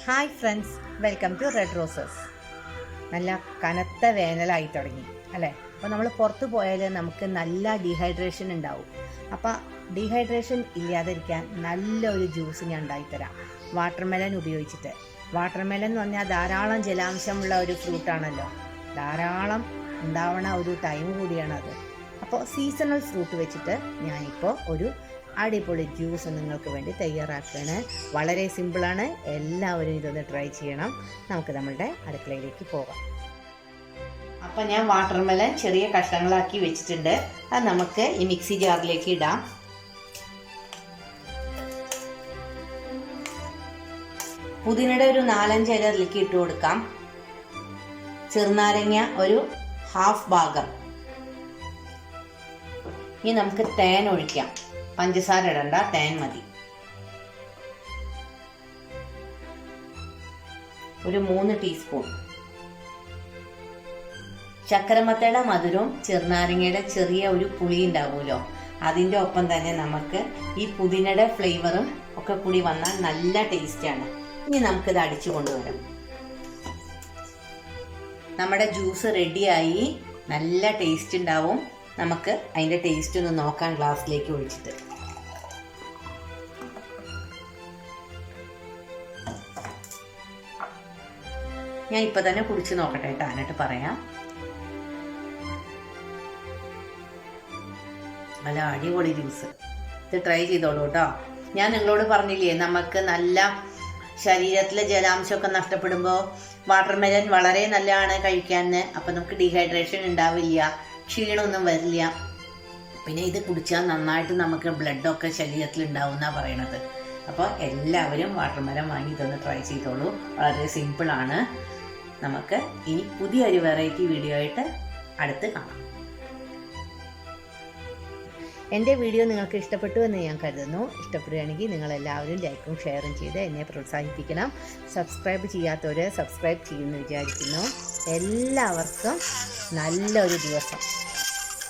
Hi friends, welcome to red roses. നല്ല കനത്ത വേനലായി തുടങ്ങി അല്ലേ? അപ്പോൾ നമ്മൾ പുറത്ത് പോയാൽ നമുക്ക് നല്ല ഡീഹൈഡ്രേഷൻ ഉണ്ടാവും. അപ്പോൾ ഡീഹൈഡ്രേഷൻ ഇല്ലാതിരിക്കാൻ നല്ലൊരു ജ്യൂസ് ഞാൻ ഉണ്ടാക്കിത്തരാം, വാട്ടർമെലൻ ഉപയോഗിച്ചിട്ട്. വാട്ടർമെലൻ എന്ന് പറഞ്ഞാൽ ധാരാളം ജലാംശമുള്ള ഒരു ഫ്രൂട്ടാണല്ലോ, ധാരാളം ഉണ്ടാവണ ഒരു ടൈം കൂടിയാണത്. അപ്പോൾ സീസണൽ ഫ്രൂട്ട് വെച്ചിട്ട് ഞാനിപ്പോൾ ഒരു അടിപൊളി ജ്യൂസ് നിങ്ങൾക്ക് വേണ്ടി തയ്യാറാക്കുകയാണ്. വളരെ സിമ്പിളാണ്, എല്ലാവരും ഇതൊന്ന് ട്രൈ ചെയ്യണം. നമുക്ക് നമ്മളുടെ അടുക്കളയിലേക്ക് പോകാം. അപ്പം ഞാൻ വാട്ടർമെലൻ ചെറിയ കഷ്ണങ്ങളാക്കി വെച്ചിട്ടുണ്ട്. അത് നമുക്ക് ഈ മിക്സി ജാറിലേക്ക് ഇടാം. പുതിനയുടെ ഒരു 4-5 ഇല അതിലേക്ക് ഇട്ട് കൊടുക്കാം. ചെറുനാരങ്ങ ഒരു ഹാഫ് ഭാഗം. ഇനി നമുക്ക് തേൻ ഒഴിക്കാം. പഞ്ചസാര ഇടണ്ട, തേൻ മതി. ഒരു 3 ടീസ്പൂൺ. ചക്കരമത്തയുടെ മധുരവും ചെറുനാരങ്ങയുടെ ചെറിയ ഒരു പുളി ഉണ്ടാവുമല്ലോ, അതിൻ്റെ ഒപ്പം തന്നെ നമുക്ക് ഈ പുതിനയുടെ ഫ്ലേവറും ഒക്കെ കൂടി വന്നാൽ നല്ല ടേസ്റ്റാണ്. ഇനി നമുക്കിത് അടിച്ചു കൊണ്ടുവരാം. നമ്മുടെ ജ്യൂസ് റെഡിയായി, നല്ല ടേസ്റ്റ് ഉണ്ടാവും. നമുക്ക് അതിൻ്റെ ടേസ്റ്റ് ഒന്ന് നോക്കാൻ ഗ്ലാസ്സിലേക്ക് ഒഴിച്ചിട്ട്. ഞാൻ ഇപ്പം തന്നെ കുടിച്ച് നോക്കട്ടെ കേട്ടോ, എന്നിട്ട് പറയാം. നല്ല അടിപൊളി ജ്യൂസ്, ഇത് ട്രൈ ചെയ്തോളൂ കേട്ടോ. ഞാൻ നിങ്ങളോട് പറഞ്ഞില്ലേ, നമുക്ക് നല്ല ശരീരത്തിലെ ജലാംശമൊക്കെ നഷ്ടപ്പെടുമ്പോൾ വാട്ടർമെലൻ വളരെ നല്ലതാണ് കഴിക്കാൻ. അപ്പം നമുക്ക് ഡീഹൈഡ്രേഷൻ ഉണ്ടാവില്ല, ക്ഷീണമൊന്നും വരില്ല. പിന്നെ ഇത് കുടിച്ചാൽ നന്നായിട്ട് നമുക്ക് ബ്ലഡൊക്കെ ശരീരത്തിൽ ഉണ്ടാവും എന്നാണ് പറയണത്. അപ്പോൾ എല്ലാവരും വാട്ടർമെലൻ വാങ്ങി ഇതൊന്ന് ട്രൈ ചെയ്തോളൂ. വളരെ സിമ്പിളാണ്. നമുക്ക് ഇനി പുതിയൊരു വെറൈറ്റി വീഡിയോ ആയിട്ട് അടുത്ത് കാണാം. എൻ്റെ വീഡിയോ നിങ്ങൾക്ക് ഇഷ്ടപ്പെട്ടു എന്ന് ഞാൻ കരുതുന്നു. ഇഷ്ടപ്പെടുകയാണെങ്കിൽ നിങ്ങളെല്ലാവരും ലൈക്കും ഷെയറും ചെയ്ത് എന്നെ പ്രോത്സാഹിപ്പിക്കണം. സബ്സ്ക്രൈബ് ചെയ്യാത്തവർ സബ്സ്ക്രൈബ് ചെയ്യുമെന്ന് വിചാരിക്കുന്നു. എല്ലാവർക്കും നല്ലൊരു ദിവസം.